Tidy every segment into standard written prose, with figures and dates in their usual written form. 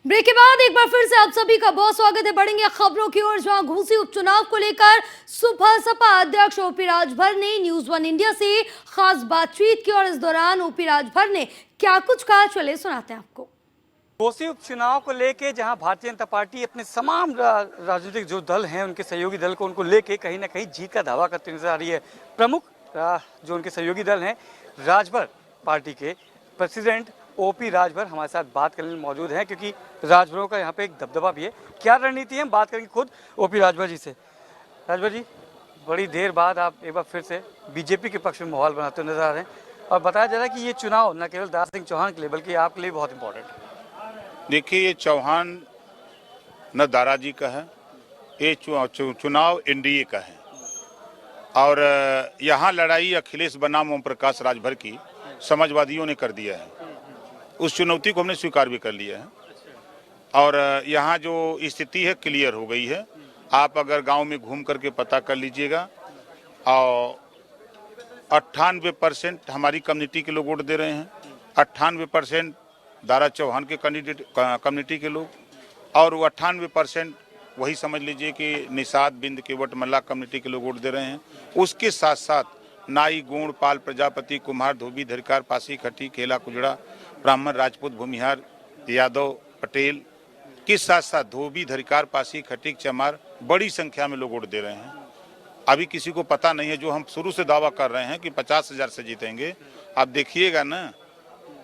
Break के बाद एक बार फिर से आप सभी का बहुत स्वागत है। बढ़ेंगे खबरों की ओर, जहां घोसी उपचुनाव को लेकर सुबह सपा अध्यक्ष ओपी राजभर ने न्यूज वन इंडिया से खास बातचीत की और इस दौरान ओपी राजभर ने क्या कुछ कहा, चले सुनाते हैं आपको। घोसी उपचुनाव को लेके जहां भारतीय जनता पार्टी अपने तमाम राजनीतिक जो दल हैं उनके सहयोगी दल को उनको लेके कहीं ना कहीं जीत का दावा करती नजर आ रही है। प्रमुख जो उनके सहयोगी दल हैं राजभर पार्टी के प्रेसिडेंट ओपी राजभर हमारे साथ बात करने में मौजूद हैं, क्योंकि राजभरों का यहाँ पे एक दबदबा भी है। क्या रणनीति है, हम बात करेंगे खुद ओपी राजभर जी से। राजभर जी, बड़ी देर बाद आप एक बार फिर से बीजेपी के पक्ष में माहौल बनाते नजर आ रहे हैं और बताया जा रहा है कि ये चुनाव न केवल दारा सिंह चौहान के लिए बल्कि आपके लिए बहुत इंपॉर्टेंट है। देखिए, ये चौहान न दारा जी का है, ये चुनाव एनडीए का है और यहाँ लड़ाई अखिलेश बनाम ओम प्रकाश राजभर की समाजवादियों ने कर दिया है। उस चुनौती को हमने स्वीकार भी कर लिया है और यहाँ जो स्थिति है क्लियर हो गई है। आप अगर गांव में घूम करके पता कर लीजिएगा और 98% हमारी कम्युनिटी के लोग वोट दे रहे हैं, 98% दारा चौहान के कैंडिडेट कम्युनिटी के लोग और वो 98% वही समझ लीजिए कि निषाद बिंद के वटमल्ला कम्युनिटी के लोग वोट दे रहे हैं। उसके साथ साथ नाई, गोंड, पाल, प्रजापति, कुम्हार, धोबी, धरिकार, पासी, खटी, खेला, कुजड़ा, ब्राह्मण, राजपूत, भूमिहार, यादव, पटेल के साथ साथ धोबी, धरिकार, पासी, खटीक, चमार बड़ी संख्या में लोग वोट दे रहे हैं। अभी किसी को पता नहीं है, जो हम शुरू से दावा कर रहे हैं कि 50,000 से जीतेंगे। आप देखिएगा ना,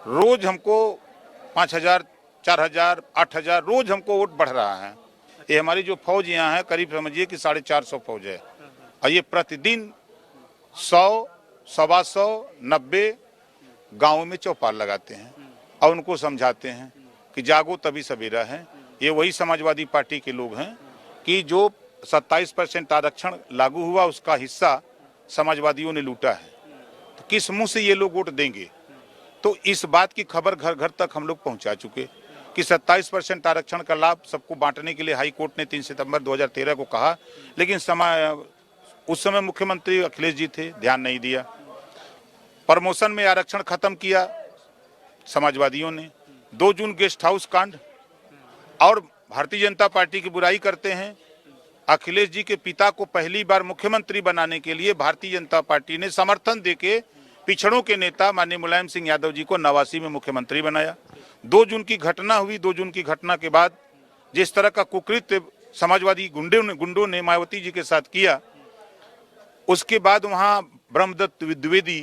रोज हमको 5,000, 4,000, 8,000 रोज हमको वोट बढ़ रहा है। ये हमारी जो फौज यहाँ है करीब समझिए कि 450 फौज है और ये प्रतिदिन 100, 125, 90 गाँव में चौपाल लगाते हैं और उनको समझाते हैं कि जागो तभी सवेरा है। ये वही समाजवादी पार्टी के लोग हैं कि जो 27% आरक्षण लागू हुआ उसका हिस्सा समाजवादियों ने लूटा है, तो किस मुंह से ये लोग वोट देंगे। तो इस बात की खबर घर घर तक हम लोग पहुंचा चुके कि 27% आरक्षण का लाभ सबको बांटने के लिए हाई कोर्ट ने 3 सितंबर 2013 को कहा, लेकिन उस समय मुख्यमंत्री अखिलेश जी थे, ध्यान नहीं दिया। प्रमोशन में आरक्षण खत्म किया समाजवादियों ने। 2 जून गेस्ट हाउस कांड और भारतीय जनता पार्टी की बुराई करते हैं। अखिलेश जी के पिता को पहली बार मुख्यमंत्री बनाने के लिए भारतीय जनता पार्टी ने समर्थन देके पिछड़ों के नेता माननीय मुलायम सिंह यादव जी को 89 में मुख्यमंत्री बनाया। 2 जून की घटना हुई। 2 जून की घटना के बाद जिस तरह का कुकृत्य समाजवादी गुंडों ने मायावती जी के साथ किया, उसके बाद वहां ब्रह्मदत्त द्विवेदी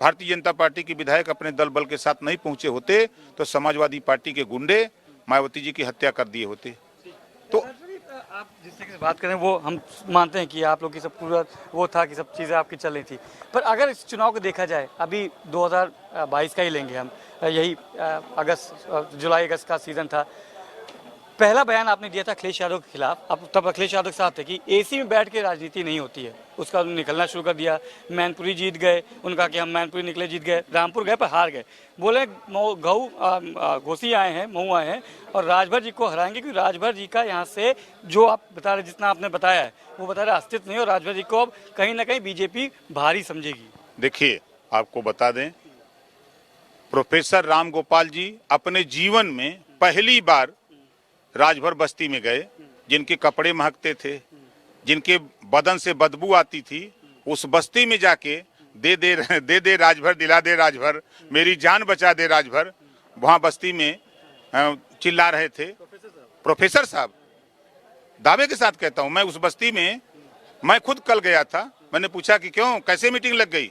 भारतीय जनता पार्टी के विधायक अपने दल बल के साथ नहीं पहुंचे होते तो समाजवादी पार्टी के गुंडे मायावती जी की हत्या कर दिए होते। तो आप जिस तरीके से बात करें वो हम मानते हैं कि आप लोग की सब पूरा वो था कि सब चीज़ें आपकी चल रही थी, पर अगर इस चुनाव को देखा जाए, अभी 2022 का ही लेंगे हम, यही जुलाई अगस्त का सीजन था। पहला बयान आपने दिया था अखिलेश यादव के खिलाफ, अब तब अखिलेश यादव के साथ थे कि एसी में बैठ के राजनीति नहीं होती है, उसका निकलना शुरू कर दिया। मैनपुरी जीत गए, उनका कि हम मैनपुरी निकले जीत गए, रामपुर गए पर हार गए। बोले घोसी आए हैं, मऊ आए हैं और राजभर जी को हराएंगे, क्योंकि राजभर जी का यहाँ से जो आप बता रहे, जितना आपने बताया है वो बता रहे अस्तित्व नहीं, और राजभर जी को अब कहीं ना कहीं बीजेपी भारी समझेगी। देखिए, आपको बता दें, प्रोफेसर राम गोपाल जी अपने जीवन में पहली बार राजभर बस्ती में गए। जिनके कपड़े महकते थे, जिनके बदन से बदबू आती थी, उस बस्ती में जाके दे दे राजभर, दिला दे राजभर, मेरी जान बचा दे राजभर, वहां बस्ती में चिल्ला रहे थे प्रोफेसर साहब। दावे के साथ कहता हूं, मैं उस बस्ती में मैं खुद कल गया था। मैंने पूछा कि क्यों, कैसे मीटिंग लग गई?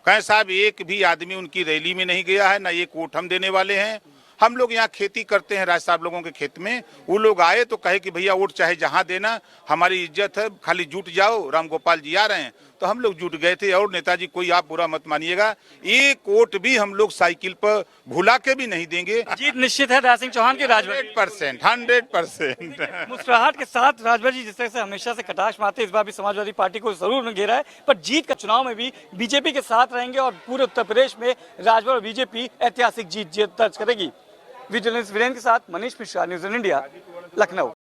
कहे साहब, एक भी आदमी उनकी रैली में नहीं गया है, ना एक वोट हम देने वाले हैं। हम लोग यहाँ खेती करते हैं राज साहब लोगों के खेत में, वो लोग आए तो कहे कि भैया वोट चाहे जहाँ देना, हमारी इज्जत है, खाली जुट जाओ, राम गोपाल जी आ रहे हैं। तो हम लोग जुट गए थे। और नेताजी, कोई आप बुरा मत मानिएगा, एक वोट भी हम लोग साइकिल पर भुला के भी नहीं देंगे। जीत निश्चित है दारा सिंह चौहान के राजभर। 100%। मुस्कुराहट के साथ राजभर जी जिस तरह से हमेशा से कटाक्ष मारते, इस बार भी समाजवादी पार्टी को जरूर घेरा है, पर जीत का चुनाव में भी बीजेपी के साथ रहेंगे और पूरे उत्तर प्रदेश में राजभर और बीजेपी ऐतिहासिक जीत दर्ज करेगी। वीरेंद्र के साथ Manish Mishra, news one India, Lucknow.